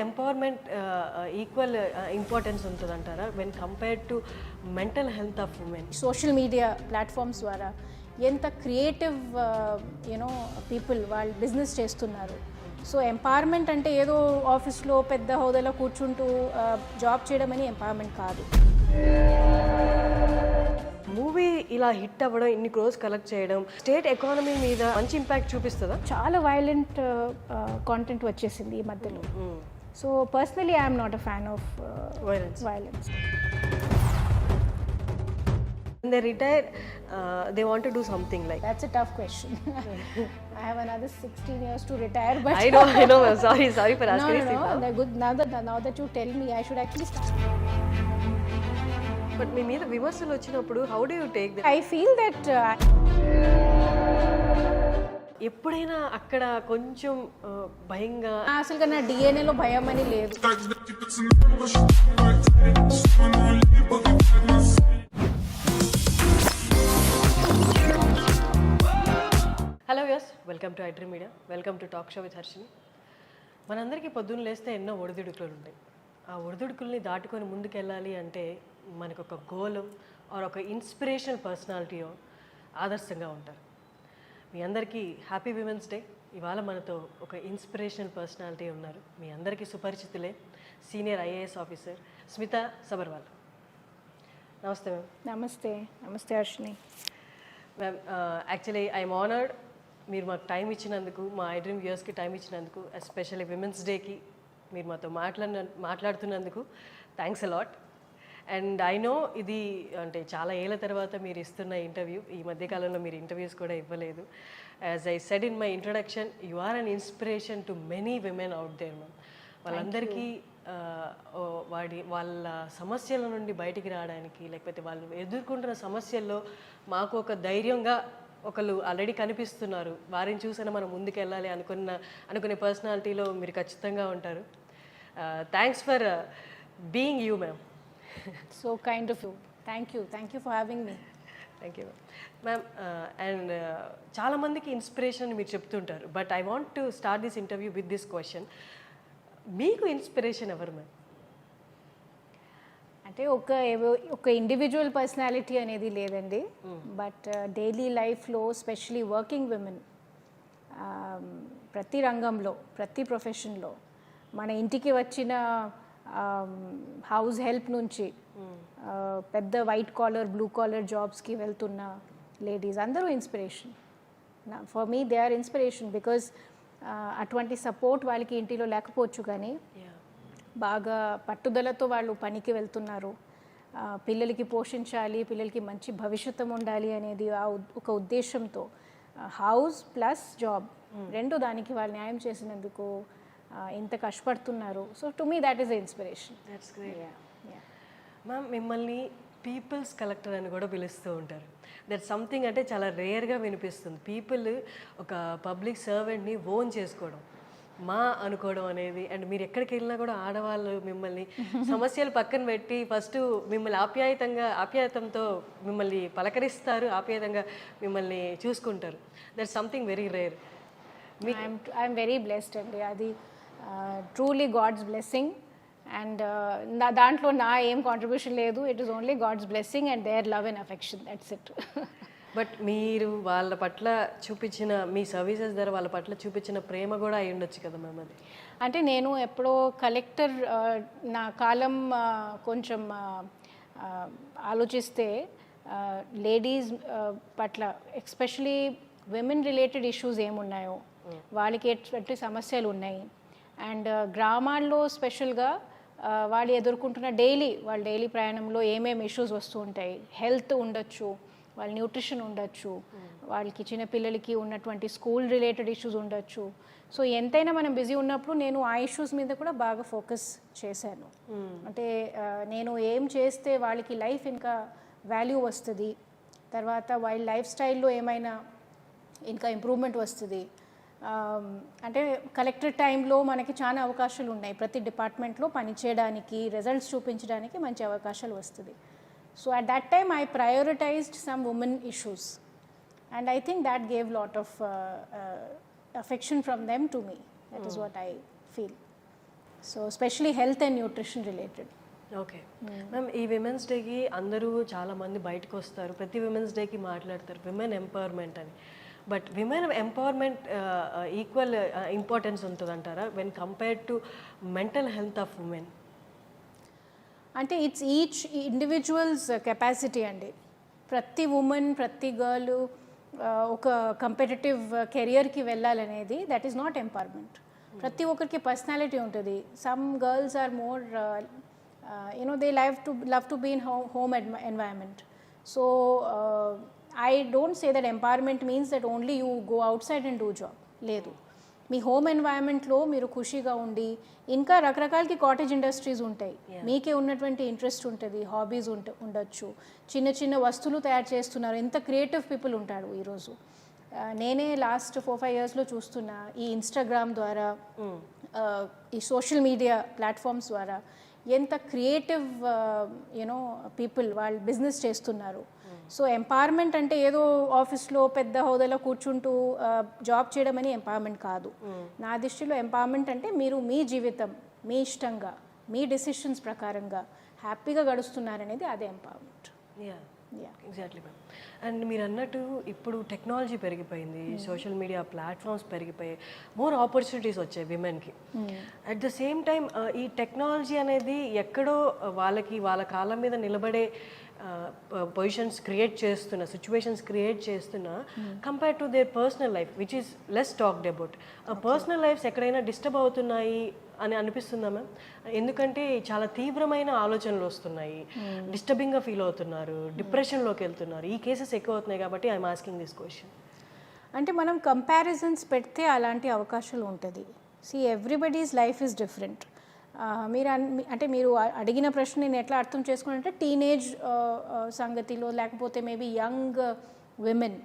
Empowerment equal importance ఉంటుందంటారా when compared to mental health of women? Social media platforms ద్వారా ఎంత creative people వాళ్ళు business చేస్తున్నారు. So empowerment అంటే ఏదో ఆఫీస్లో పెద్ద హోదాలో కూర్చుంటూ జాబ్ చేయడం అని ఎంపవర్మెంట్ కాదు. మూవీ ఇలా హిట్ అవ్వడం, ఇన్ని క్రోస్ కలెక్ట్ చేయడం స్టేట్ ఎకానమీ మీద మంచి ఇంపాక్ట్ చూపిస్తుందా? చాలా వైలెంట్ కాంటెంట్ వచ్చేసింది ఈ మధ్యలో. So personally I'm not a fan of violence. When they retire, they want to do something like. That's a tough question. I have another 16 years to retire, but I know. Sorry for asking. No. Good. Now that you tell me, I should actually start. But మీ మీద విమర్శలు వచ్చినప్పుడు how do you take them? I feel that ఎప్పుడైనా అక్కడ కొంచెం భయంగా, అసలుగా నా డిఎన్ఏలో భయం అని లేదు. Hello yes, welcome to iDream media, welcome to talk show with Harshini. మనందరికీ పొద్దున్న లేస్తే ఎన్నో ఒడిదుడుకులు ఉంటాయి. ఆ ఒడిదుడుకుల్ని దాటుకొని ముందుకెళ్ళాలి అంటే మనకు ఒక గోల్ ఆర్ ఒక ఇన్స్పిరేషనల్ పర్సనాలిటీయో ఆదర్శంగా ఉంటారు. మీ అందరికీ హ్యాపీ విమెన్స్ డే. ఇవాళ మనతో ఒక ఇన్స్పిరేషనల్ పర్సనాలిటీ ఉన్నారు. మీ అందరికీ సుపరిచితులే, senior IAS officer Smita Sabharwal. నమస్తే మ్యామ్. నమస్తే Harshini ma'am. Actually I'm honoured, మీరు మాకు టైం ఇచ్చినందుకు, మా iDream వ్యూయర్స్కి టైం ఇచ్చినందుకు, ఎస్పెషల్లీ విమెన్స్ డేకి మీరు మాతో మాట్లాడుతున్నందుకు thanks a lot. And I know ఇది అంటే చాలా ఏళ్ళ తర్వాత మీరు ఇస్తున్న ఇంటర్వ్యూ. ఈ మధ్యకాలంలో మీరు ఇంటర్వ్యూస్ కూడా ఇవ్వలేదు. As I said in my introduction, you are an inspiration to many women out there ma'am. వాళ్ళందరికీ వాళ్ళ సమస్యల నుండి బయటికి రావడానికి, లేకపోతే వాళ్ళు ఎదుర్కొంటున్న సమస్యల్లో మాకు ఒక ధైర్యంగా ఒకళ్ళు ఆల్రెడీ కనిపిస్తున్నారు, వారిని చూసినా మనం ముందుకెళ్ళాలి అనుకునే పర్సనాలిటీలో మీరు ఖచ్చితంగా ఉంటారు. Thanks for being you ma'am. So kind of you. Thank you for having me. Thank you ma'am. And చాలామందికి ఇన్స్పిరేషన్ మీరు చెప్తుంటారు, but I want to start this interview with this question. మీకు ఇన్స్పిరేషన్ ఎవరు మ్యామ్? అంటే ఒక individual personality అనేది లేదండి, but daily లైఫ్లో స్పెషలీ వర్కింగ్ విమెన్ ప్రతి రంగంలో, ప్రతి ప్రొఫెషన్లో, మన ఇంటికి వచ్చిన హౌస్ హెల్ప్ నుంచి పెద్ద వైట్ కాలర్, బ్లూ కాలర్ జాబ్స్కి వెళ్తున్న లేడీస్ అందరూ inspiration. For me they are inspiration because అటువంటి సపోర్ట్ వాళ్ళకి ఇంటిలో లేకపోవచ్చు, కానీ బాగా పట్టుదలతో వాళ్ళు పనికి వెళ్తున్నారు. పిల్లలకి పోషించాలి, పిల్లలకి మంచి భవిష్యత్తు ఉండాలి అనేది ఒక ఉద్దేశంతో హౌస్ ప్లస్ జాబ్ రెండు దానికి వాళ్ళు న్యాయం చేసినందుకు ఇంత కష్టపడుతున్నారు. So to me that is the inspiration. That's great ma'am. మిమ్మల్ని పీపుల్స్ కలెక్టర్ అని కూడా పిలుస్తూ ఉంటారు. దట్ సంథింగ్ అంటే చాలా రేర్గా వినిపిస్తుంది. పీపుల్ ఒక పబ్లిక్ సర్వెంట్ని ఓన్ చేసుకోవడం, మా అనుకోవడం అనేది. అండ్ మీరు ఎక్కడికి వెళ్ళినా కూడా ఆడవాళ్ళు మిమ్మల్ని సమస్యలు పక్కన పెట్టి ఫస్ట్ మిమ్మల్ని ఆప్యాయతంతో మిమ్మల్ని పలకరిస్తారు, ఆప్యాయంగా మిమ్మల్ని చూసుకుంటారు. That something very rare. I'm very blessed అండి. అది ట్రూలీ గాడ్స్ బ్లెస్సింగ్. అండ్ దాంట్లో నా ఏం కాంట్రిబ్యూషన్ లేదు. It is only God's blessing and their love and affection. That's it. But మీరు వాళ్ళ పట్ల చూపించిన, మీ సర్వీసెస్ ద్వారా వాళ్ళ పట్ల చూపించిన ప్రేమ కూడా అయి ఉండొచ్చు కదా మ్యామ్. అది అంటే నేను ఎప్పుడో కలెక్టర్ నా కాలం కొంచెం ఆలోచిస్తే లేడీస్ పట్ల ఎస్పెషలీ విమెన్ రిలేటెడ్ ఇష్యూస్ ఏమున్నాయో, వాళ్ళకి ఎటువంటి సమస్యలు ఉన్నాయి, అండ్ గ్రామాల్లో స్పెషల్గా వాళ్ళు ఎదుర్కొంటున్న వాళ్ళ డైలీ ప్రయాణంలో ఏమేమి ఇష్యూస్ వస్తూ ఉంటాయి. హెల్త్ ఉండొచ్చు, వాళ్ళ న్యూట్రిషన్ ఉండొచ్చు, వాళ్ళకి చిన్న పిల్లలకి ఉన్నటువంటి స్కూల్ రిలేటెడ్ ఇష్యూస్ ఉండొచ్చు. సో ఎంతైనా మనం బిజీ ఉన్నప్పుడు నేను ఆ ఇష్యూస్ మీద కూడా బాగా ఫోకస్ చేశాను. అంటే నేను ఏం చేస్తే వాళ్ళకి లైఫ్ ఇంకా వాల్యూ వస్తుంది, తర్వాత వాళ్ళ లైఫ్ స్టైల్లో ఏమైనా ఇంకా ఇంప్రూవ్మెంట్ వస్తుంది. అంటే కలెక్టర్ టైంలో మనకి చాలా అవకాశాలు ఉన్నాయి. ప్రతి డిపార్ట్మెంట్లో పనిచేయడానికి, రిజల్ట్స్ చూపించడానికి మంచి అవకాశాలు వస్తుంది. So at that time I prioritised some women issues. and I think that gave lot of affection from them to me. That is what I feel. So especially health and nutrition related. Okay ma'am, ఈ women's డేకి అందరూ చాలామంది బయటకు వస్తారు, ప్రతి women's డేకి మాట్లాడతారు women empowerment అని. But women empowerment equal importance ఉంటుందంటారా when compared to mental health of women? అంటే ఇట్స్ ఈచ్ ఇండివిజువల్స్ కెపాసిటీ అండి. ప్రతి ఉమెన్, ప్రతి గర్ల్ ఒక కంపిటేటివ్ కెరియర్కి వెళ్ళాలనేది దట్ ఈస్ నాట్ ఎంపవర్మెంట్. ప్రతి ఒక్కరికి పర్సనాలిటీ ఉంటుంది. Some girls are more they love to be in home environment. So I don't say that empowerment means that only you go outside and do job. లేదు, మీ home ఎన్వైరన్మెంట్లో మీరు ఖుషిగా ఉండి, ఇంకా రకరకాలకి cottage industries ఉంటాయి, మీకే ఉన్నటువంటి ఇంట్రెస్ట్ ఉంటుంది, hobbies ఉండొచ్చు, చిన్న చిన్న వస్తువులు తయారు చేస్తున్నారు, ఎంత క్రియేటివ్ పీపుల్ ఉంటాడు ఈరోజు. నేనే లాస్ట్ 4-5 yearsలో చూస్తున్నా, ఈ ఇన్స్టాగ్రామ్ ద్వారా, ఈ సోషల్ మీడియా ప్లాట్ఫామ్స్ ద్వారా ఎంత క్రియేటివ్ పీపుల్ వాళ్ళు బిజినెస్ చేస్తున్నారు. సో ఎంపవర్మెంట్ అంటే ఏదో ఆఫీస్లో పెద్ద హోదాలో కూర్చుంటూ జాబ్ చేయడం అని ఎంపవర్మెంట్ కాదు. నా దృష్టిలో ఎంపవర్మెంట్ అంటే మీరు మీ జీవితం మీ ఇష్టంగా, మీ డెసిషన్స్ ప్రకారంగా హ్యాపీగా గడుస్తున్నారనేది అదే ఎంపవర్మెంట్. Exactly ma'am. అండ్ మీరు అన్నట్టు ఇప్పుడు టెక్నాలజీ పెరిగిపోయింది, సోషల్ మీడియా ప్లాట్ఫామ్స్ పెరిగిపోయాయి, మోర్ ఆపర్చునిటీస్ వచ్చాయి విమెన్కి. అట్ ద సేమ్ టైం ఈ టెక్నాలజీ అనేది ఎక్కడో వాళ్ళ కాళ్ళ మీద నిలబడే పొజిషన్స్ క్రియేట్ చేస్తున్న, సిచ్యువేషన్స్ క్రియేట్ చేస్తున్న compare to their personal life which is less talked about. Personal lives ఎక్కడైనా డిస్టర్బ్ అవుతున్నాయి అని అనిపిస్తుందా మ్యామ్? ఎందుకంటే చాలా తీవ్రమైన ఆలోచనలు వస్తున్నాయి, డిస్టర్బింగ్గా ఫీల్ అవుతున్నారు, డిప్రెషన్లోకి వెళ్తున్నారు, ఈ కేసెస్ ఎక్కువ అవుతున్నాయి. కాబట్టి ఐఎమ్ ఆస్కింగ్ దిస్ క్వశ్చన్. అంటే మనం కంపారిజన్స్ పెడితే అలాంటి అవకాశాలు ఉంటుంది. Everybody's life is different. మీరు అడిగిన ప్రశ్న నేను ఎట్లా అర్థం చేసుకున్నానంటే, టీనేజ్ సంగతిలో, లేకపోతే మేబీ యంగ్ విమెన్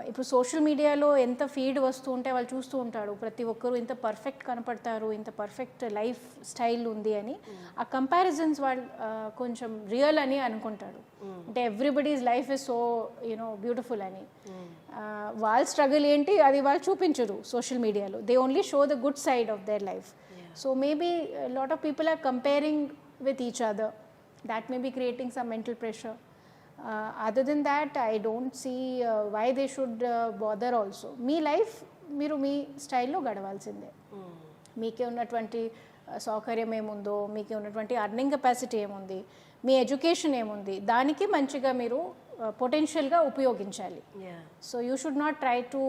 ఇప్పుడు సోషల్ మీడియాలో ఎంత ఫీడ్ వస్తూ ఉంటే వాళ్ళు చూస్తూ ఉంటాడు, ప్రతి ఒక్కరు ఇంత పర్ఫెక్ట్ కనపడతారు, ఇంత పర్ఫెక్ట్ లైఫ్ స్టైల్ ఉంది అని. ఆ కంపారిజన్స్ వాళ్ళు కొంచెం రియల్ అని అనుకుంటాడు. అంటే everybody's life is so beautiful అని. వాళ్ళ స్ట్రగుల్ ఏంటి అది వాళ్ళు చూపించరు సోషల్ మీడియాలో. They only show the good side of their life. So maybe a lot of people are comparing with each other. That may be creating some mental pressure. Other than that, I don't see why they should bother also. Me life మీరు మీ స్టైల్లో గడవాల్సిందే. మీకే ఉన్నటువంటి సౌకర్యం ఏముందో, మీకే ఉన్నటువంటి earning capacity ఏముంది, మీ education ఏముంది, దానికి మంచిగా మీరు పొటెన్షియల్గా ఉపయోగించాలి. So you should not try to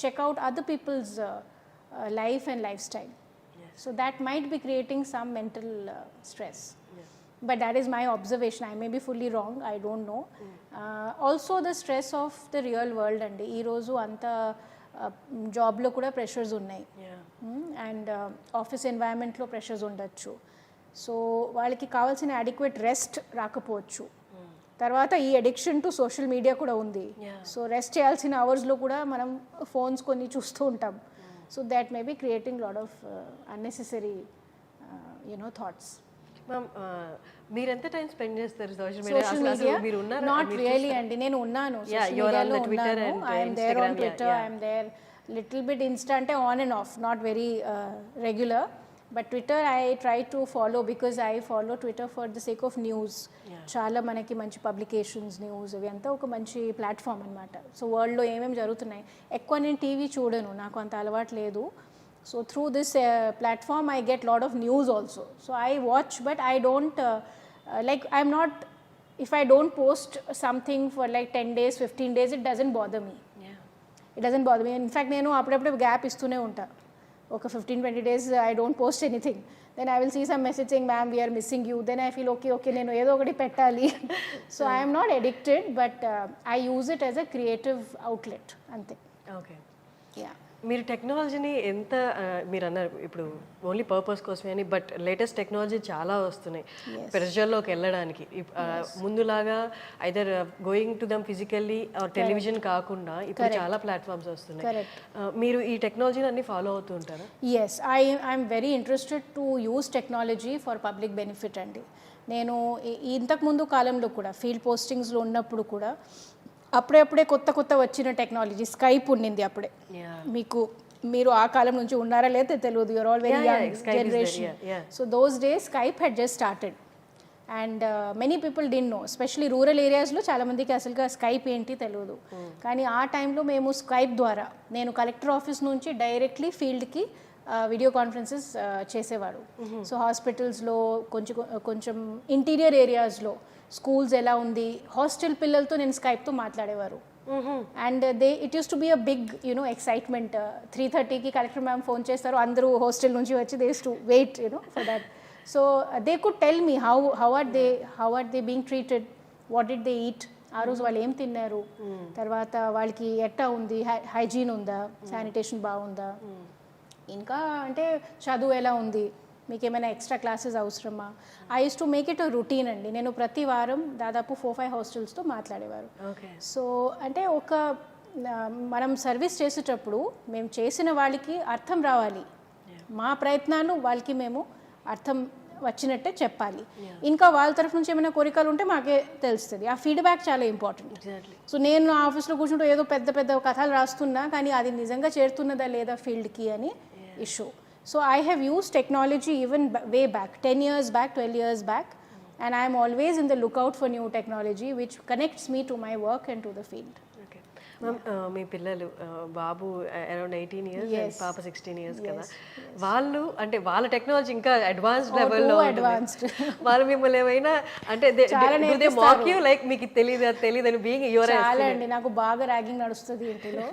check out other people's life and lifestyle. So that might be creating some mental stress. But that is my observation. I may be fully wrong. I don't know. Also the stress of the real world and ee roju anta job lo kuda pressures unnai. And office environment lo pressures undachu. So వాళ్ళకి కావాల్సిన adequate rest రాకపోవచ్చు. తర్వాత ఈ addiction to social media కూడా ఉంది. So rest చేయాల్సిన అవర్స్లో కూడా మనం ఫోన్స్ కొన్ని చూస్తూ ఉంటాం. So that may be creating a lot of unnecessary thoughts. Ma'am, మీరు ఎంత టైం స్పెండ్ చేస్తారు సోషల్ మీడియా? మీరు ఉన్నారా? నాట్ రియల్లీ అండి. నేను ఉన్నాను సోషల్ మీడియాలో ఉన్నాను. I am there on Twitter, I am there little bit Insta, అంటే on and off, not very regular. But Twitter I try to follow because I follow Twitter for the sake of news. చాలా మనకి మంచి publications, news, ఇవి అంతా ఒక మంచి platform అనమాట. So వరల్డ్లో ఏమేమి జరుగుతున్నాయి, ఎక్కువ నేను టీవీ చూడను, నాకు అంత అలవాటు లేదు. So through this platform I get lot of news also. So I watch, but I don't I'm not, if I don't post something for like 10 days, 15 days, it doesn't bother me. It doesn't bother me. In fact, నేను అప్పుడప్పుడు gap ఇస్తూనే ఉంటా. ఒక 15-20 days I don't post anything. Then I will see some message saying, ma'am, we are missing you. Then I feel, okay, నేను ఏదో ఒకటి పెట్టాలి. So I am not addicted, but I use it as a creative outlet. అంతే. Okay. Yeah. మీరు టెక్నాలజీని ఎంత, మీరు అన్నారు ఇప్పుడు ఓన్లీ పర్పస్ కోసమే అని, బట్ లేటెస్ట్ టెక్నాలజీ చాలా వస్తున్నాయి ప్రెజర్లోకి వెళ్ళడానికి. ముందులాగా either going to them physically or television కాకుండా ఇప్పుడు చాలా ప్లాట్ఫామ్స్ వస్తున్నాయి. మీరు ఈ టెక్నాలజీని అన్ని ఫాలో అవుతూ ఉంటారా? Yes, I'm very interested to use technology for public benefit అండి. నేను ఇంతకుముందు కాలంలో కూడా ఫీల్డ్ పోస్టింగ్స్లో ఉన్నప్పుడు కూడా అప్పుడే కొత్త కొత్త వచ్చిన టెక్నాలజీ స్కైప్ ఉండింది అప్పుడే. మీరు ఆ కాలం నుంచి ఉన్నారా లేదా తెలియదు, you're all very young generation. So those days Skype had just started and many people did no, especially rural ఏరియాస్లో చాలామందికి అసలుగా స్కైప్ ఏంటి తెలియదు. కానీ ఆ టైంలో మేము స్కైప్ ద్వారా నేను కలెక్టర్ ఆఫీస్ నుంచి డైరెక్ట్లీ ఫీల్డ్కి వీడియో కాన్ఫరెన్సెస్ చేసేవాడు. సో హాస్పిటల్స్లో కొంచెం ఇంటీరియర్ ఏరియాస్లో స్కూల్స్ ఎలా ఉంది, హాస్టల్ పిల్లలతో నేను స్కైప్తో మాట్లాడేవారు. And it used to be a big excitement. 3:30కి కలెక్టర్ మ్యామ్ ఫోన్ చేస్తారు, అందరూ హాస్టల్ నుంచి వచ్చి they to wait for that. So they could tell me how are they being treated, what did they eat, ఆ రోజు వాళ్ళు ఏం తిన్నారు, తర్వాత వాళ్ళకి ఎట్టా ఉంది, హైజీన్ ఉందా, శానిటేషన్ బాగుందా, ఇంకా అంటే చదువు ఎలా ఉంది, మీకు ఏమైనా ఎక్స్ట్రా క్లాసెస్ అవసరమా. I use to make it a routine అండి. నేను ప్రతి వారం దాదాపు 4-5 హాస్టల్స్తో మాట్లాడేవారు. సో అంటే మనం సర్వీస్ చేసేటప్పుడు మేము చేసిన వాళ్ళకి అర్థం రావాలి, మా ప్రయత్నాలు వాళ్ళకి మేము అర్థం వచ్చినట్టే చెప్పాలి. ఇంకా వాళ్ళ తరఫు నుంచి ఏమైనా కోరికలు ఉంటే మాకే తెలుస్తుంది. ఆ ఫీడ్బ్యాక్ చాలా ఇంపార్టెంట్. సో నేను ఆఫీస్లో కూర్చుంటూ ఏదో పెద్ద పెద్ద కథలు రాస్తున్నా, కానీ అది నిజంగా చేరుతున్నదా లేదా ఫీల్డ్కి అని issue. So I have used technology even way back, 10 years back, 12 years back, and I am always in the lookout for new technology which connects me to my work and to the field. Okay. Ma'am, మీ పిల్లలు బాబు around 18 years and పాప 16 years కదా, వాళ్ళు అంటే వాళ్ళ technology ఇంకా advanced లెవెల్లో advanced. వాళ్ళు మిమ్మల్ని ఏమైనా అంటే దే మాక్ యూ లైక్ మీకు తెలియదని బీయింగ్ యువర్. చాలా అండి, నాకు బాగా ర్యాగింగ్ నడుస్తుంది ఇంటిలో.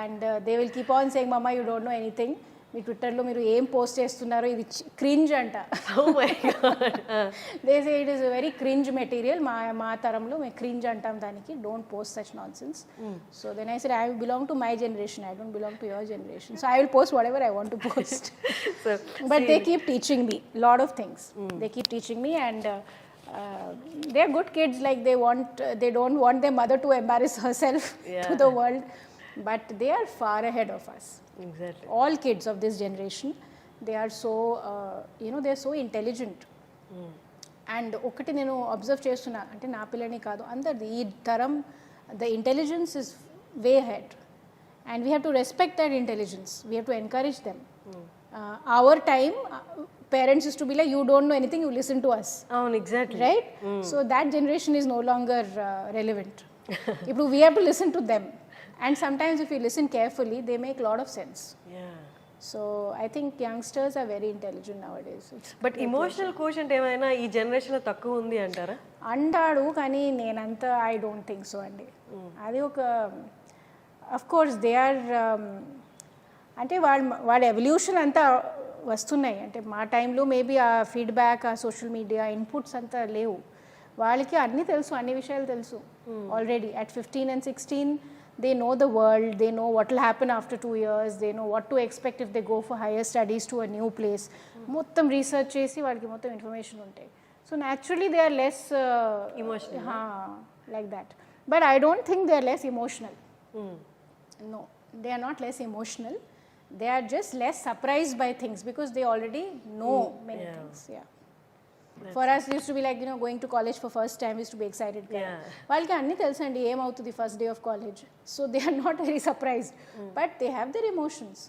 And they will keep on saying mamma you don't know anything, మీ ట్విట్టర్లో మీరు ఏం పోస్ట్ చేస్తున్నారో ఇది క్రింజ్ అంట. They say it is very cringe material, మా తరంలో మేము క్రింజ్ అంటాం దానికి, don't post such nonsense. So then I said I belong to my generation, I don't belong to your generation, so I will post whatever I want to post. But they keep teaching me lot of things, they keep teaching me and they are good kids, like they don't want their mother to embarrass herself to the world, but they are far ahead of us. Exactly. All kids of this generation, they are so they are so intelligent. And ఒకటి నేను observe చేస్తున్నా, అంటే నా పిల్లని కాదు అందరిది ఈ తరం, the intelligence is way ahead and we have to respect that intelligence, we have to encourage them. Our time parents used to be like, you don't know anything, you listen to us. Exactly. Right? So that generation is no longer relevant. ఇప్పుడు we have to listen to them. And sometimes if you listen carefully, they make a lot of sense. Yeah. So I think youngsters are very intelligent nowadays. But emotional quotient ఏమైనా ఈ జనరేషన్లో తక్కువ ఉంది అంటారా? అంటాడు, కానీ నేనంతా ఐ డోంట్ థింక్ సో అండి. అది ఒక అఫ్ కోర్స్ దే ఆర్ అంటే వాళ్ళ ఎవల్యూషన్ అంతా వస్తున్నాయి. అంటే మా టైంలో మేబీ ఆ ఫీడ్బ్యాక్, ఆ సోషల్ మీడియా ఇన్పుట్స్ అంతా లేవు. వాళ్ళకి అన్నీ తెలుసు, అన్ని విషయాలు తెలుసు already. At 15 and 16 they know the world, they know what will happen after 2 years, they know what to expect if they go for higher studies to a new place. మొత్తం research చేసి వాళ్ళకి మొత్తం ఇన్ఫర్మేషన్ ఉంటాయి. So naturally they are less emotional, like that. But I don't think they are less emotional. No, they are not less emotional, they are just less surprised by things because they already know many things. Yeah. For us it used to be like going to college for first time used to be excited. వాళ్ళకి అన్నీ తెలుసండి ఏమవుతుంది first day of college. So they are not very surprised, but they have their emotions.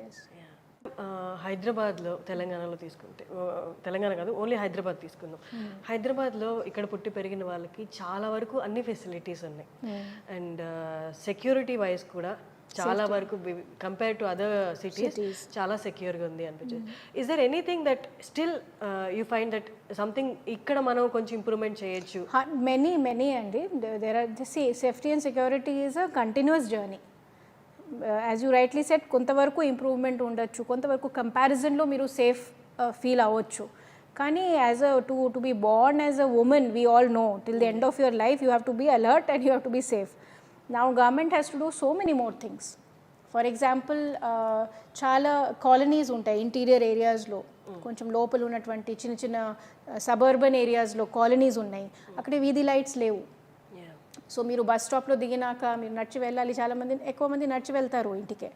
yes. హైదరాబాద్లో తెలంగాణలో తీసుకుంటే, తెలంగాణ కాదు only Hyderabad తీసుకుందాం. హైదరాబాద్లో ఇక్కడ పుట్టి పెరిగిన వాళ్ళకి చాలా వరకు అన్ని ఫెసిలిటీస్ ఉన్నాయి అండ్ సెక్యూరిటీ వైజ్ కూడా చాలా వరకు కంపేర్ టు అదర్ సిటీస్ చాలా సెక్యూర్గా ఉంది అనిపించింది. Is there anything that still you find that something ఇక్కడ మనం కొంచెం ఇంప్రూవ్మెంట్ చేయొచ్చు? మెనీ అండి. There are safety and security is a continuous journey. As you rightly said, కొంతవరకు ఇంప్రూవ్మెంట్ ఉండొచ్చు, కొంతవరకు కంపారిజన్లో మీరు సేఫ్ ఫీల్ అవ్వచ్చు. కానీ as to be born as a woman, we all know till the end of your life you have to be alert and you have to be safe. Now government has to do so many more things. For example, చాలా colonies ఉంటాయి interior ఏరియాస్లో, కొంచెం లోపల ఉన్నటువంటి చిన్న చిన్న suburban ఏరియాస్లో colonies ఉన్నాయి. అక్కడ వీధి లైట్స్ లేవు. సో మీరు బస్ స్టాప్లో దిగినాక మీరు నడిచి వెళ్ళాలి. చాలామంది ఎక్కువ మంది నడిచి వెళ్తారు ఇంటికే.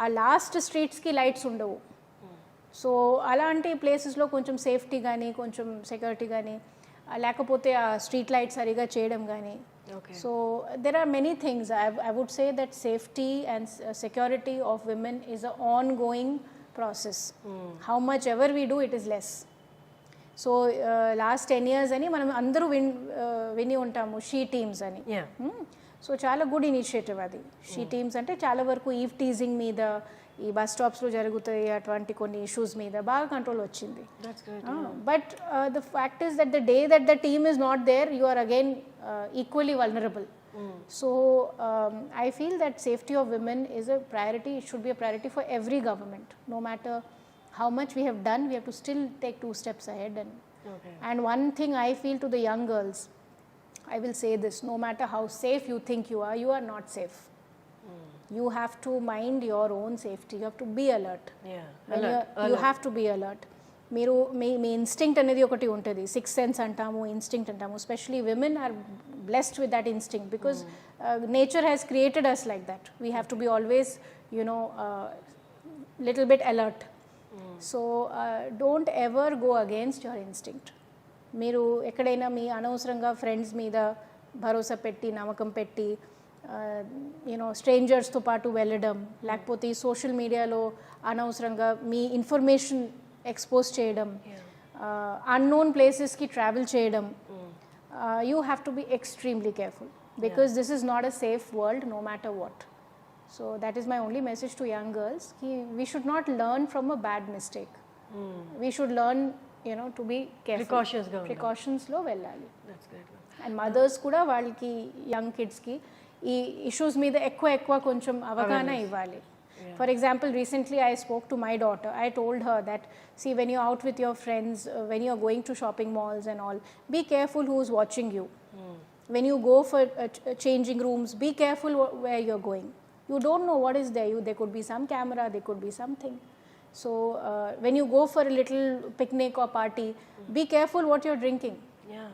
ఆ లాస్ట్ స్ట్రీట్స్కి లైట్స్ ఉండవు. సో అలాంటి ప్లేసెస్లో కొంచెం సేఫ్టీ కానీ కొంచెం సెక్యూరిటీ కానీ లేకపోతే ఆ స్ట్రీట్ లైట్ సరిగా చేయడం కానీ Okay. So there are many things. I would say that safety and security of women is an ongoing process. How much ever we do, it is less. So last 10 years అని మనం అందరూ విని ఉంటాము she teams అని. Yeah. So చాలా good initiative అది. She teams అంటే చాలా వరకు ఈవ్ టీజింగ్ మీద, ఈ బస్ స్టాప్స్లో జరుగుతాయి అటువంటి కొన్ని ఇష్యూస్ మీద బాగా కంట్రోల్ వచ్చింది. That's great. But the fact is that the day that the team is not there, you are again equally vulnerable. So I feel that safety of women is a priority. It should be a priority for every government. No matter how much we have done, we have to still take 2 steps ahead. Okay. And one thing I feel to the young girls, I will say this: no matter how safe you think you are not safe. You have to mind your own safety. You have to be alert. Yeah. When you have to be alert. మీరు మీ instinct అనేది ఒకటి ఉంటుంది, 6th sense అంటాము, instinct అంటాము. Especially women are blessed with that instinct because nature has created us like that. We have to be always little bit alert. So don't ever go against your instinct. మీరు ఎక్కడైనా మీ అనవసరంగా friends మీద భరోసా పెట్టి, నమ్మకం పెట్టి, స్ట్రేంజర్స్తో పాటు వెళ్ళడం, లేకపోతే ఈ సోషల్ మీడియాలో అనవసరంగా మీ ఇన్ఫర్మేషన్ ఎక్స్పోజ్ చేయడం, అన్నోన్ ప్లేసెస్కి ట్రావెల్ చేయడం, you have to be extremely careful because this is not a safe world no matter what. So that is my only message to young girls. We should not learn from a bad mistake. We should learn to be careful, ప్రికాషన్స్లో వెళ్ళాలి. And mothers కూడా వాళ్ళకి young కిడ్స్కి ఈ issues మీద ఎక్కువ కొంచెం అవగాహన ఇవ్వాలి. For example, recently I spoke to my daughter. I told her that, see, when you're out with your friends, when you're going to shopping malls and all, be careful who's watching you. When you go for changing rooms, be careful where you're going. You don't know what is there. There could be some camera, there could be something. So when you go for a little picnic or party, be careful what you're drinking. Yeah.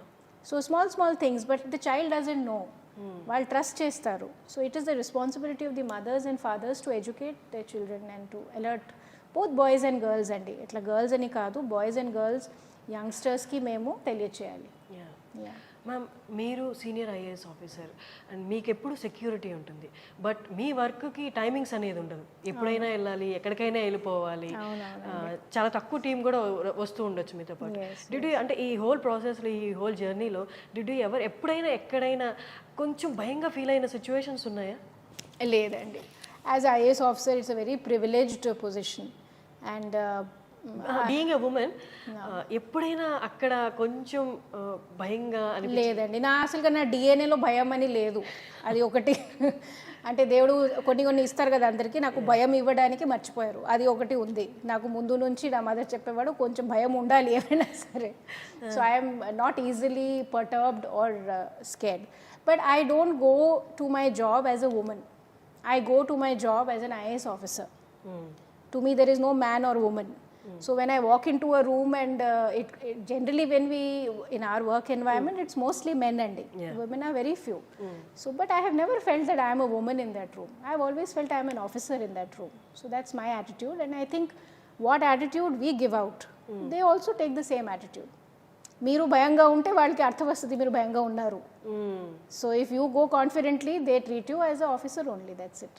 So small things, but the child doesn't know. వాళ్ళు trust చేస్తారు. So it is the responsibility of the mothers and fathers to educate the children and to alert both boys and girls అండి. ఇట్లా girls అని కాదు, boys and girls యంగ్స్టర్స్కి మేము తెలియచేయాలి. Ma'am, మీరు senior IAS officer and మీకు ఎప్పుడు సెక్యూరిటీ ఉంటుంది, బట్ మీ వర్క్కి టైమింగ్స్ అనేది ఉండదు. ఎప్పుడైనా వెళ్ళాలి, ఎక్కడికైనా వెళ్ళిపోవాలి. చాలా తక్కువ టీం కూడా వస్తూ ఉండొచ్చు మీతో పాటు. డిడ్ యూ అంటే ఈ హోల్ ప్రాసెస్లో, ఈ హోల్ జర్నీలో డిడ్ యూ ఎప్పుడైనా ఎక్కడైనా కొంచెం భయంగా ఫీల్ అయిన సిచ్యువేషన్స్ ఉన్నాయా? లేదండి. As IAS officer it's a very privileged position and being a women ఎప్పుడైనా అక్కడ కొంచెం భయంగా లేదండి. అసలుగా నా డిఎన్ఏలో భయం అని లేదు. అది ఒకటి అంటే దేవుడు కొన్ని ఇస్తారు కదా అందరికీ, నాకు భయం ఇవ్వడానికి మర్చిపోయారు. అది ఒకటి ఉంది నాకు ముందు నుంచి. నా మదర్ చెప్పేవాడు కొంచెం భయం ఉండాలి ఏమైనా సరే. So I'm not easily perturbed or scared. But I don't go to my job as a women. I go to my job as an IAS officer. To me, there is no man or woman. So when I walk into a room and it generally when we in our work environment, it's mostly men and women are very few. So but I have never felt that I am a woman in that room. I have always felt I am an officer in that room. So that's my attitude, and I think what attitude we give out, they also take the same attitude. మీరు భయంగా ఉంటే వాళ్ళకి అర్థం వస్తుంది మీరు భయంగా ఉన్నారు. So if you go confidently they treat you as a officer only, that's it.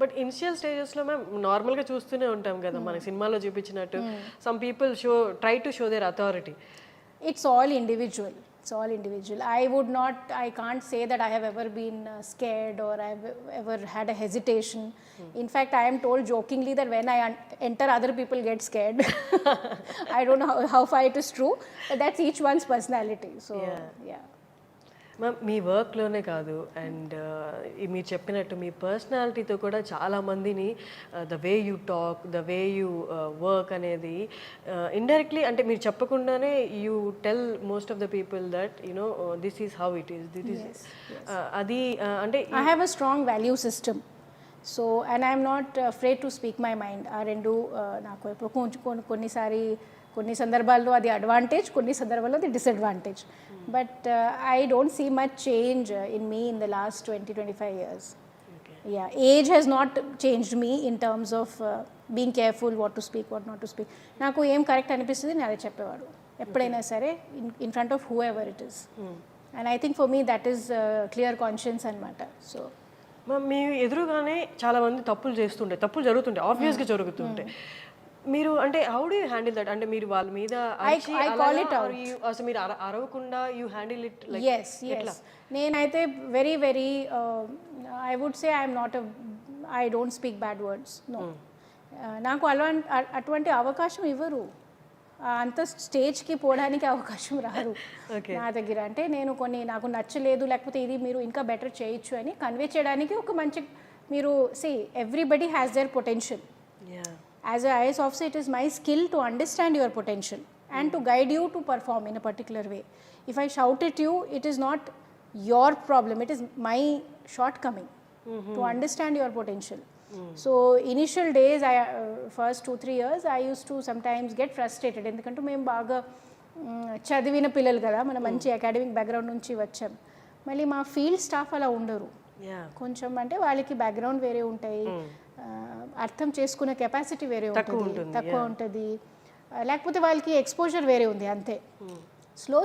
But initial స్టేజెస్లో మేము నార్మల్గా చూస్తూనే ఉంటాం కదా మన సినిమాలో చూపించినట్టు, some people try to show their authority. It's all individual. I can't say that I have ever been scared or I have ever had a hesitation. In fact, I am told jokingly that when I enter, other people get scared. I don't know how far it is true, but that's each one's personality. So, yeah. Ma'am, మీ వర్క్లోనే కాదు and మీరు చెప్పినట్టు మీ పర్సనాలిటీతో కూడా చాలామందిని the way you talk, the way you work అనేది ఇండైరెక్ట్లీ అంటే మీరు చెప్పకుండానే you tell most of the people that you know this is how it is, this is అది అంటే I have a strong value system. So and I'm not afraid to speak my mind. ఆ రెండు నాకు ఎప్పుడు కొన్ని సందర్భాల్లో అది అడ్వాంటేజ్, కొన్ని సందర్భాల్లో అది disadvantage. But I don't see much change in me in the last 20-25 years. Yeah, age has not changed me in terms of being careful what to speak, what not to speak. నాకు ఏం correct అనిపిస్తుంది నేను అదే చెప్పేవాడు ఎప్పుడైనా సరే, in front of whoever it is. And I think for me that is clear conscience anamata. So మీ ఎదురుగానే చాలా మంది తప్పులు చేస్తుంటాయి, తప్పులు జరుగుతుంటాయి, ఆబ్వియస్గా జరుగుతుంటాయి. మీరు అంటే how do you handle that? అంటే మీరు వాళ్ళ మీద I call it out. అసలు మీరు అరవకుండా you handle it like yes నేనైతే very very I would say I don't speak bad words, no. నాకు అటువంటి అవకాశం ఇవ్వరు, అంత స్టేజ్కి పోవడానికి అవకాశం రారు నా దగ్గర. అంటే నేను కొన్ని నాకు నచ్చలేదు, లేకపోతే ఇది మీరు ఇంకా బెటర్ చేయొచ్చు అని కన్వే చేయడానికి ఒక మంచి మీరు everybody has their potential. As a IAS officer it is my skill to understand your potential and to guide you to perform in a particular way. If I shout at you, it is not your problem, it is my shortcoming to understand your potential. So initial days, first 2-3 years, I used to sometimes get frustrated ఎందుకంటే మేము బాగా చదివిన పిల్లలు కదా, మనం మంచి academic background నుంచి వచ్చాం. మళ్ళీ మా ఫీల్డ్ స్టాఫ్ అలా ఉండరు, కొంచెం అంటే వాళ్ళకి బ్యాక్గ్రౌండ్ వేరే ఉంటాయి, అర్థం చేసుకునే కెపాసిటీ వేరే ఉంటుంది, తక్కువ ఉంటుంది, లేకపోతే వాళ్ళకి ఎక్స్పోజర్ వేరే ఉంది అంతే.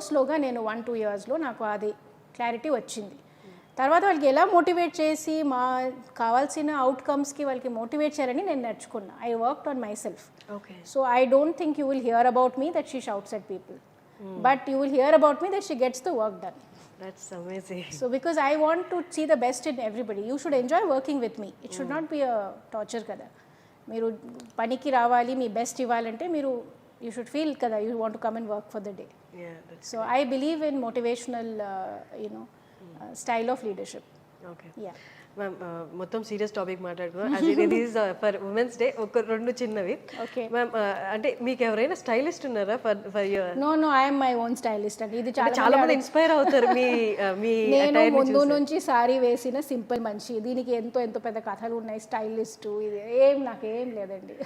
స్లోగా నేను 1-2 yearsలో నాకు అది క్లారిటీ వచ్చింది. తర్వాత వాళ్ళకి ఎలా మోటివేట్ చేసి మా కావాల్సిన అవుట్కమ్స్కి వాళ్ళకి మోటివేట్ చేయాలని నేను నేర్చుకున్నా. I worked on my self. So I don't think you will hear about me that she shouts at people, but you will hear about me that she gets the work done. That's amazing. So because I want to see the best in everybody, you should enjoy working with me. It should not be a torture kada. మీరు పనికి రావాలి, మీ best ఇవ్వాలంటే మీరు you should feel kada you want to come and work for the day. So I believe in motivational style of leadership. Ma'am మొత్తం serious topic మాట్లాడుకుందాం. As it is for women's day ఒక 2 చిన్నవి. Ma'am అంటే మీకు ఎవరైనా stylist ఉన్నారా for your? No I am my own stylist అండి. ఇది చాలా మంది ఇన్స్పైర్ అవుతారు మీ నేను ముందు నుంచి సారీ వేసిన సింపుల్ మనిషి, దీనికి ఎంతో పెద్ద కథలు ఉన్నాయి, స్టైలిస్ట్ ఇది నాకేం లేదండి.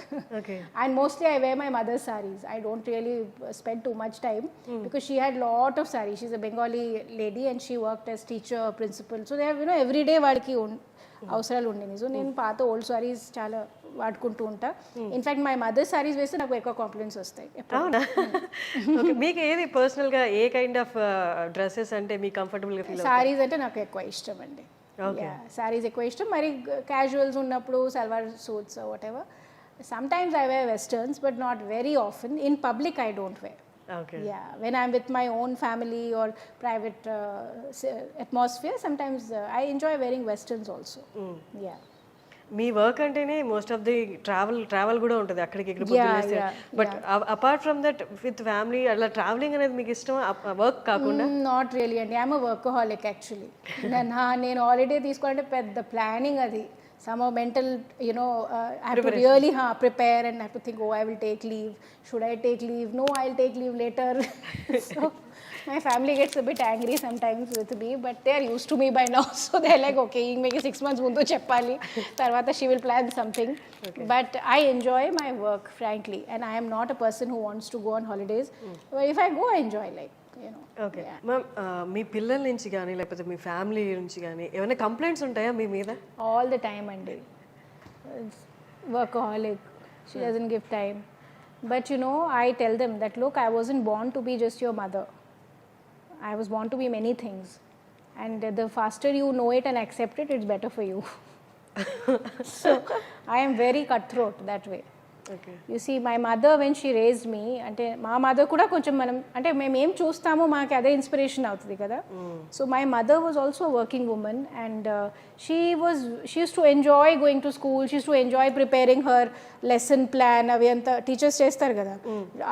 And mostly I wear my mother's saris. I don't really spend too much time because she had lot of saris. She is a Bengali lady and she worked as teacher, principal. So they have every day వాడికి అవసరాలు ఉండేది. So నేను పాత old saris చాలా వాడుకుంటూ ఉంటా. In fact my mother saris వేస్తే నాకు ఎక్కువ కాంప్లిమెంట్స్ వస్తాయి. మీకు ఏది పర్సనల్గా ఏ కైండ్ ఆఫ్ డ్రెస్సెస్ అంటే మీకు కంఫర్టబుల్గా ఫీల్? సారీస్ అంటే నాకు ఎక్కువ ఇష్టం అండి. సారీస్ ఎక్కువ ఇష్టం. మరి క్యాజువల్స్ ఉన్నప్పుడు salwar suits whatever. Sometimes I wear westerns but not very often. In public I don't wear. When I'm with my own family or private atmosphere, sometimes I enjoy wearing westerns also. Me work అంటేనే most of the travel కూడా ఉంటుంది అక్కడికి ఇక్కడ. But apart from that with family అలా travelling అనేది మీకు ఇష్టం work కాకుండా? నాట్ రియలీ అండి. I'm a workaholic actually. నేను హాలిడే తీసుకోవాలంటే పెద్ద ప్లానింగ్ అది. Somehow mental, I have to really prepare and I have to think, I will take leave. Should I take leave? No, I'll take leave later. So my family gets a bit angry sometimes with me, but they are used to me by now. So they're like, okay, make 6 months mundu cheppali. Tarvata she will plan something. But I enjoy my work, frankly. And I am not a person who wants to go on holidays. But if I go, I enjoy okay ma'am, మీ పిల్లల నుంచి కానీ లేకపోతే మీ family నుంచి కానీ ఏమైనా complaints ఉంటాయా మీ మీద? ఆల్ ద టైమ్ అండి. Workaholic, she doesn't give time. But I tell them that look, I wasn't born to be just your mother. I was born to be many things, and the faster you know it and accept it, it's better for you. So I am very cutthroat that way. You see, my mother, when she raised me, అంటే మా mother కూడా కొంచెం మనం అంటే మేము ఏం చూస్తామో మాకు అదే ఇన్స్పిరేషన్ అవుతుంది కదా. So my mother was also working women and she uses to enjoy going to school. She uses to enjoy preparing her lesson plan. అవి అంతా టీచర్స్ చేస్తారు కదా,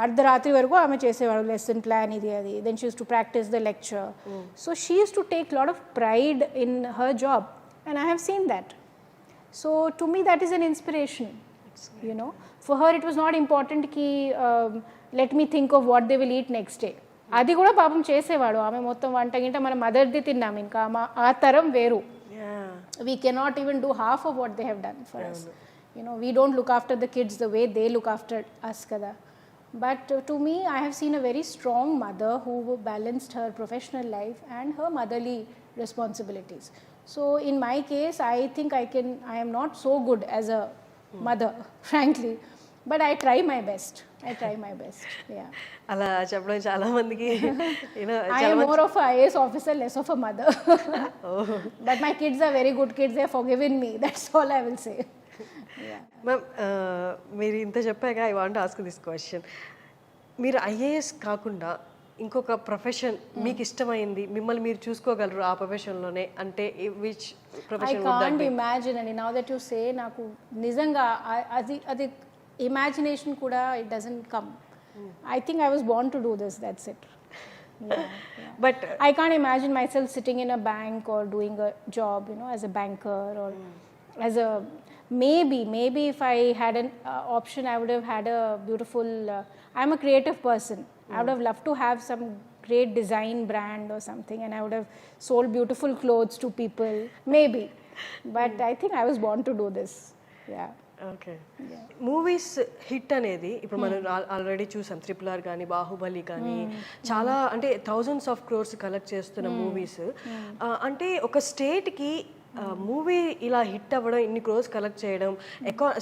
అర్ధరాత్రి వరకు ఆమె చేసేవాడు లెసన్ ప్లాన్ ఇది అది. Then she uses to practise the lecture. So she uses to take lot of pride in her job and I have seen that. So to me that is an inspiration. For her it was not important ki let me think of what they will eat next day. అది కూడా పాపం చేసేవాడు. ఆమె మొత్తం వంట గింట మన మదర్ది తిన్నాం, ఇంకా ఆ తరం వేరు. We cannot even do half of what they have done for us. We don't look after the kids the way they look after us kada. But to me, I have seen a very strong mother who balanced her professional life and her motherly responsibilities. So in my case, I think I am not so good as a mother, frankly. But I try my best. Yeah. అలా చెప్పడం చాలా మందికి I am more of a IAS officer, less of a mother. But my kids are very good kids. They have forgiven me. That's all I will say. Yeah. Ma'am మీరు ఇంత చెప్పాక I want ask this question. మీరు IAS కాకుండా ఇంకొక profession మీకు ఇష్టమైంది, మిమ్మల్ని మీరు చూసుకోగలరు ఆ ప్రొఫెషన్లోనే అంటే which I profession? can't imagine, and now that you say, నాకు నిజంగా అది imagination కూడా it doesn't come. I think I was born to do this, that's it. Yeah. But I can't imagine myself sitting in a bank or doing a job, as a banker or as a maybe if I had an option, I would have had a beautiful I'm a creative person. I would have loved to have some great design brand or something, and I would have sold beautiful clothes to people, maybe. But I think I was born to do this. Yeah. Okay. Movies hit అనేది ఇప్పుడు మనం already చూసాం, RRR కానీ బాహుబలి కానీ చాలా అంటే thousands of crores collect చేస్తున్న movies. అంటే ఒక స్టేట్కి మూవీ ఇలా హిట్ అవ్వడం, ఇన్ని క్రోర్స్ కలెక్ట్ చేయడం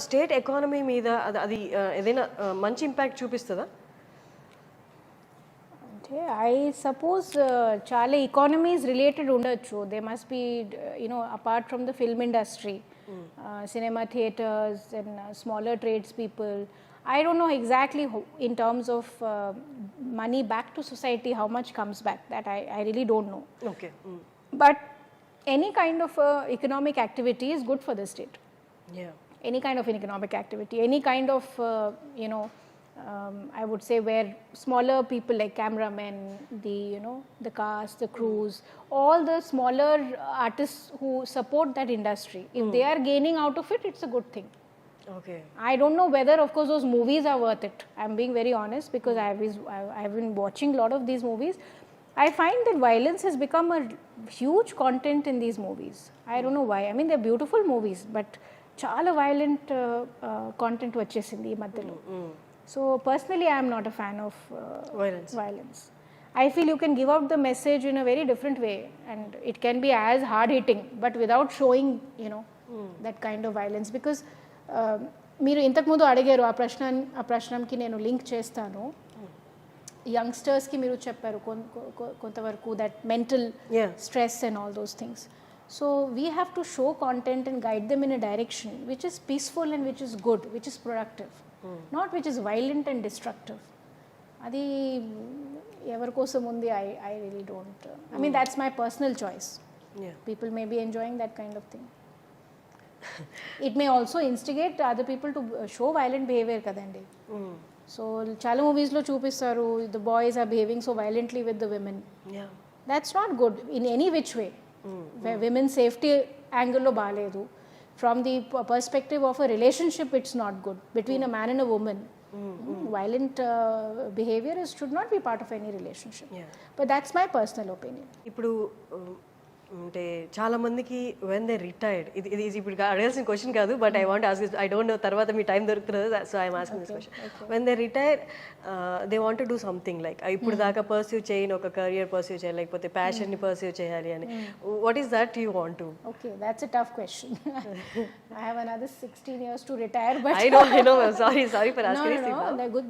స్టేట్ ఎకానమీ మీద అది ఏదైనా మంచి ఇంపాక్ట్ చూపిస్తుందా? అంటే ఐ సపోజ్ చాలా ఎకానమీస్ రిలేటెడ్ ఉండొచ్చు. They must be apart from the film industry, cinema theaters and smaller tradespeople. I don't know exactly in terms of money back to society how much comes back. That I really don't know. Okay. But any kind of economic activity is good for the state. Yeah. Any kind of an economic activity, any kind of I would say where smaller people like cameramen, the cast, the crews, all the smaller artists who support that industry, if they are gaining out of it, it's a good thing. Okay. I don't know whether, of course, those movies are worth it. I'm being very honest because I've been watching a lot of these movies. I find that violence has become a huge content in these movies. I don't know why. I mean, they're beautiful movies, but chala violent content vachesindi ee madhyalo. So personally, I am not a fan of violence. I feel you can give out the message in a very different way, and it can be as hard hitting, but without showing that kind of violence. Because మీరు ఇంతకు ముందు అడిగారు ఆ ప్రశ్నకి నేను link చేస్తాను. యంగ్స్టర్స్కి మీరు చెప్పారు కొంతవరకు that mental stress and all those things. So we have to show content and guide them in a direction which is peaceful and which is good, which is productive, not which is violent and destructive. అది ఎవరి కోసం ఉంది? I really don't. I mean that's my personal choice. People may be enjoying that kind of thing. It may also instigate other people to show violent behavior kadandi. So chala movies lo chupistaru the boys are behaving so violently with the women. That's not good in any which way. Women's safety angle lo baaledu. From the perspective of a relationship, it's not good between a man and a woman. Violent behavior should not be part of any relationship. But that's my personal opinion. ఇప్పుడు అంటే చాలా మందికి when they retired, ఇది ఇప్పుడు అడగాల్సిన question కాదు, but I want ask, I don't know తర్వాత మీ టైం దొరుకుతున్నది, so I'm asking this question. When they retire they want to do something like ఇప్పుడు దాకా పర్స్యూ చేయని ఒక కెరియర్ పర్స్యూ చేయాలి, లేకపోతే ప్యాషన్ని పర్స్యూ చేయాలి అని. What is that you want to? Okay, that's a tough question. I have another 16 years to retire, but I know. Sorry for asking this. No. Good.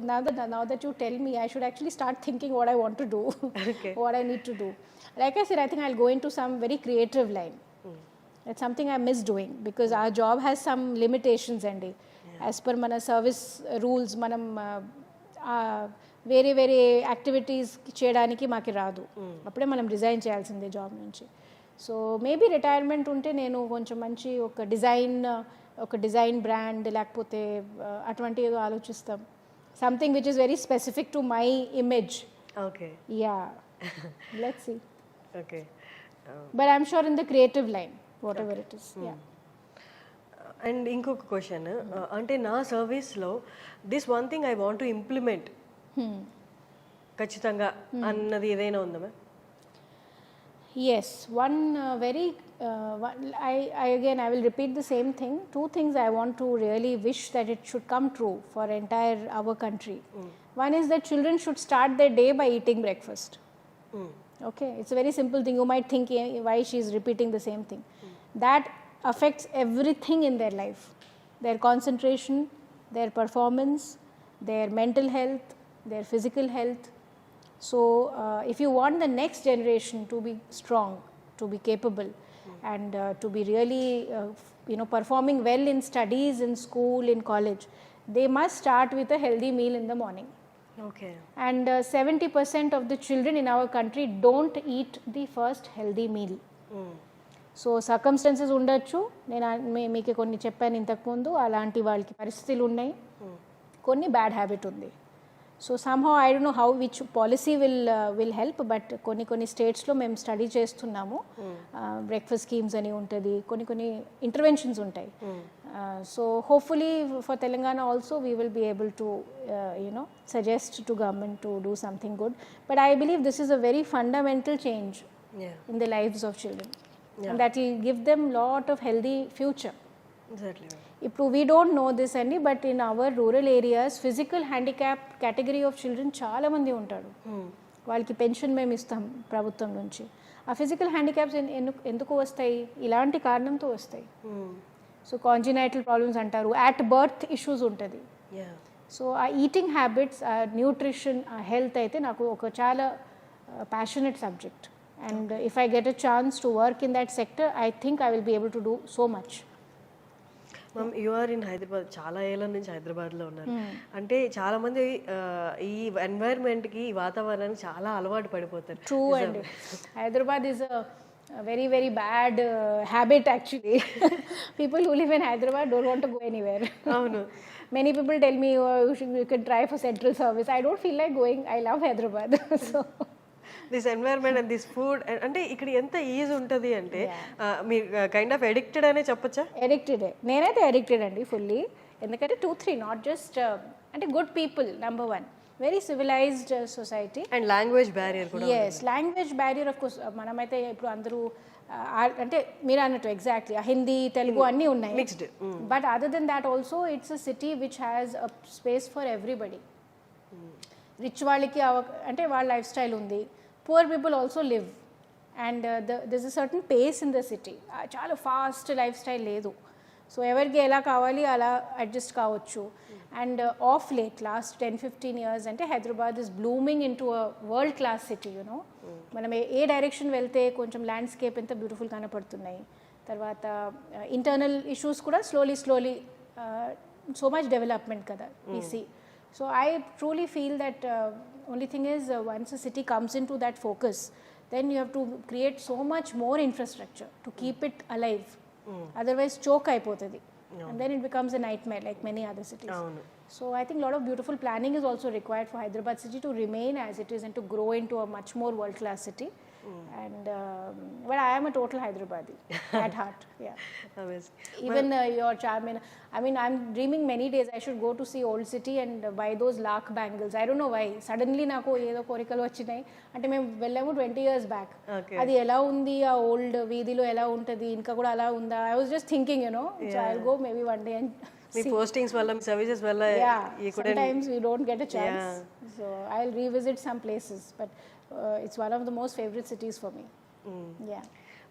Now that you tell me, I should actually start thinking what I want to do, what I need to do. Like I said, I think I'll go into some very creative line. That's something I miss doing because our job has some limitations, and as per mana service rules, manam వేరే activities చేయడానికి మాకు రాదు. అప్పుడే మనం resign చేయాల్సిందే job నుంచి. So maybe retirement ఉంటే నేను కొంచెం మంచి ఒక డిజైన్ బ్రాండ్ లేకపోతే అటువంటి ఏదో ఆలోచిస్తాం. Something which is very specific to my image. Okay. Yeah, let's see. Okay. But I'm sure in the creative line, whatever it is. Yeah. And ఇంకొక క్వశ్చన్, అంటే నా సర్వీస్లో this one thing I want to implement ఖచ్చితంగా అన్నది ఏదైనా ఉందా ma'am? Yes, one very I will repeat the same thing. Two things I want to really wish that it should come true for entire our country. One is that children should start their day by eating breakfast. Okay, it's a very simple thing. You might think why she is repeating the same thing. That affects everything in their life, their concentration, their performance, their mental health, their physical health. So if you want the next generation to be strong, to be capable, and to be really performing well in studies, in school, in college, they must start with a healthy meal in the morning. Okay. And 70% of the children in our country don't eat the first healthy meal. So circumstances ఉండొచ్చు, నేను మీకు కొన్ని చెప్పాను ఇంతకుముందు, అలాంటి వాళ్ళకి పరిస్థితులు ఉన్నాయి, కొన్ని బ్యాడ్ హ్యాబిట్ ఉంది. So somehow I don't know how which policy will help, but కొన్ని స్టేట్స్లో మేము స్టడీ చేస్తున్నాము. బ్రేక్ఫాస్ట్ స్కీమ్స్ అని ఉంటుంది, కొన్ని ఇంటర్వెన్షన్స్ ఉంటాయి. So hopefully for Telangana also we will be able to suggest to government to do something good. But I believe this is a very fundamental change in the lives of children, and that will give them lot of healthy future. Exactly. Ippudu we don't know this andi, but in our rural areas physical handicap category of children chaala mandi untaru. వాళ్ళకి pension మేము ఇస్తాం ప్రభుత్వం నుంచి. ఆ physical handicaps ఎందుకు వస్తాయి? ఇలాంటి కారణంతో వస్తాయి. సో కాంజినైటల్ ప్రాబ్లమ్స్ అంటారు, అట్ బర్త్ ఇష్యూస్ ఉంటుంది. సో ఆ ఈటింగ్ హ్యాబిట్స్, ఆ న్యూట్రిషన్, ఆ హెల్త్ అయితే నాకు ఒక చాలా passionate subject, and if I get a chance to work in that sector, I think I will be able to do so much. Ma'am, you are in Hyderabad, చాలా ఏళ్ళ నుంచి హైదరాబాద్లో ఉన్నారు. అంటే చాలా మంది ఈ ఎన్వైర్న్మెంట్కి, ఈ వాతావరణానికి చాలా అలవాటు పడిపోతారు. ట్రూ అండి. Hyderabad is a very very bad habit actually. People who live in Hyderabad don't want to go anywhere. అవును. Many people tell me, oh, you can try for central service. I don't feel like going. I love Hyderabad. So this environment and this food, అంటే ఇక్కడ ఎంత easy ఉంటుంది అంటే మీరు kind of addicted అనే చెప్పొచ్చా? Addicted, నేనైతే ఎడిక్టెడ్ అండి ఫుల్లీ. ఎందుకంటే 2-3 నాట్ జస్ట్ అంటే good people, number 1, very civilised society. And language barrier కూడా. Yes, language barrier of course. మనమైతే ఇప్పుడు అందరూ అంటే మీరు అన్నట్టు ఎగ్జాక్ట్లీ హిందీ, తెలుగు అన్నీ ఉన్నాయి, mixed. But other than that also it's a city which has a space for everybody. Rich వాళ్ళకి అంటే వాళ్ళ లైఫ్ స్టైల్ ఉంది, poor people also live, and there's a certain pace in the city. చాలా fast life style లేదు. So ఎవరికి ఎలా కావాలి అలా అడ్జస్ట్ కావచ్చు. And of late last 10-15 years అంటే Hyderabad is blooming in to a world class city. You know, మనం ఏ direction వెళ్తే కొంచెం ల్యాండ్స్కేప్ ఎంత బ్యూటిఫుల్ కనపడుతున్నాయి. తర్వాత ఇంటర్నల్ ఇష్యూస్ కూడా స్లోలీ సో మచ్ డెవలప్మెంట్ కదా ఈ see. So I truly feel that only thing is once a city comes into that focus, then you have to create so much more infrastructure to keep it alive. Otherwise choke aipotadi, and then it becomes a nightmare like many other cities. So I think a lot of beautiful planning is also required for Hyderabad city to remain as it is and to grow into a much more world class city. And but I am a total Hyderabadi at heart. Yeah. Amazing. Even your charm. I mean, I'm dreaming many days I should go to see old city and buy those lakh bangles. I don't know why suddenly నాకు ఏదో కోరికలు వచ్చినాయి. అంటే మేము వెళ్ళాము 20 years back. అది ఎలా ఉంది, ఆ ఓల్డ్ వీధిలో ఎలా ఉంటుంది, ఇంకా కూడా అలా ఉందా? I was just thinking, you know, so I'll go maybe one day and me postings వల్ల, మీ సర్వీసెస్ వల్ల, sometimes we don't get a chance. So I'll revisit some places, but it's one of the most favorite cities for me. Yeah.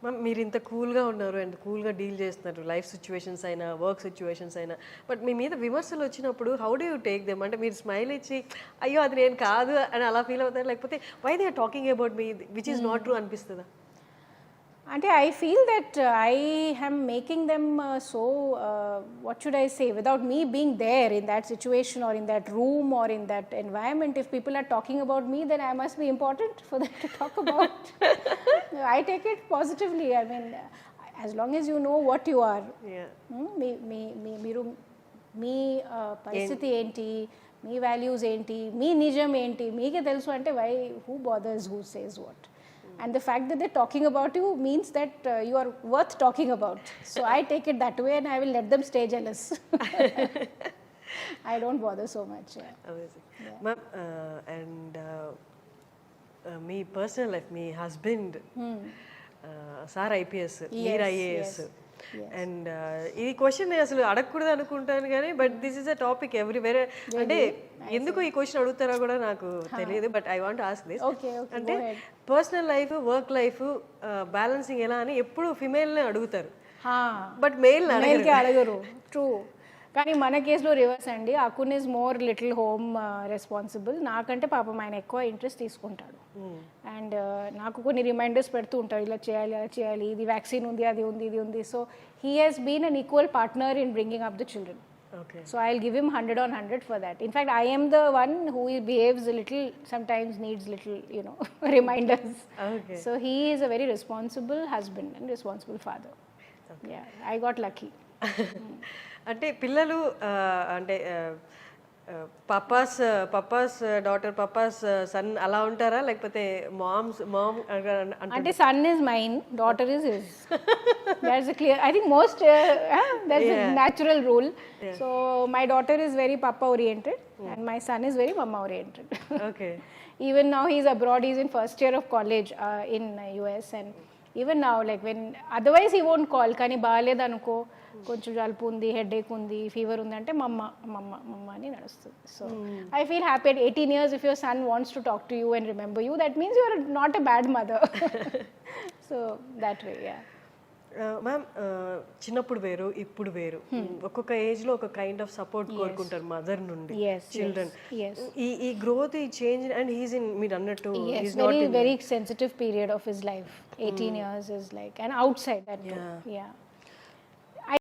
Ma'am, మీరు ఇంత కూల్గా ఉన్నారు and కూల్గా deal చేస్తున్నారు, life situations అయినా, work situations అయినా, బట్ మీ మీద విమర్శలు వచ్చినప్పుడు how do you take them? అంటే మీరు స్మైల్ ఇచ్చి అయ్యో అది నేను కాదు అని అలా ఫీల్ అవుతారు, లేకపోతే why they are talking about me which is not true అనిపిస్తుందా? అంటే I feel that I am making them so what should I say, without me being there in that situation or in that room or in that environment, if people are talking about me, then I must be important for them to talk about. I take it positively. I mean, as long as you know what you are. మీరు మీ పరిస్థితి ఏంటి, మీ values ఏంటి, మీ నిజం ఏంటి మీకే తెలుసు అంటే why, who bothers who says what? And the fact that they're talking about you means that you are worth talking about. So I take it that way and I will let them stay jealous. I don't bother so much. Amazing. Ma'am, and మీ personal life, మీ husband sir IPS, మీరు IAS, and ఈ question అసలు అడగకూడదు అనుకుంటాను కానీ but this is a topic everywhere. అంటే ఎందుకు ఈ క్వశ్చన్ అడుగుతారో కూడా నాకు తెలియదు, but I want ask this. అంటే personal life, work life balancing ఎలా అని ఎప్పుడు ఫిమేల్ని అడుగుతారు, బట్ మేల్ అడగరు. ట్రూ. కానీ మన కేసులో రివర్స్ అండి. Akun is more little home responsible. నాకంటే పాపం ఆయన ఎక్కువ ఇంట్రెస్ట్ తీసుకుంటాడు. అండ్ నాకు కొన్ని రిమైండర్స్ పెడుతూ ఉంటాడు, ఇలా చేయాలి అలా చేయాలి, ఇది వ్యాక్సిన్ ఉంది, అది ఉంది, ఇది ఉంది. So he he's been an equal partner in bringing up the children. Okay. So I'll give him 100 on 100 for that. In fact, I am the one who behaves a little, sometimes needs little, reminders. Okay. So he is a very responsible husband and responsible father. Okay. Yeah, I got lucky. అంటే పిల్లలు అంటే Pappas daughter Pappas sun అలా ఉంటారా, లేకపోతే mom అంటే son is mine, daughter is his. That's a clear, I think most that's a natural rule. So my daughter is very papa oriented and my son is very mama oriented. Okay. Even now he's abroad, he's in first year of college in US, and even now like when otherwise he won't call, కానీ బాగాలేదు అనుకో, కొంచెం జలుపు ఉంది, headache ఉంది, fever ఉంది అంటే మమ్మ మమ్మ మమ్మ అని నడుస్తుంది. So I feel happy at 18 years if your son wants to talk to you and remember you, that means you are not a bad mother. So that way, yeah. Ma'am, చిన్నప్పుడు వేరు ఇప్పుడు వేరు, ఒక్కొక్క ఏజ్ లో ఒక kind of support కోరుకుంటారు mother నుండి children. ఈ గ్రోత్, ఈ చేంజ్, అండ్ హీస్ ఇన్, మీరు అన్నట్టు very very sensitive period of his life. 18 years is like, and outside that too. Yeah.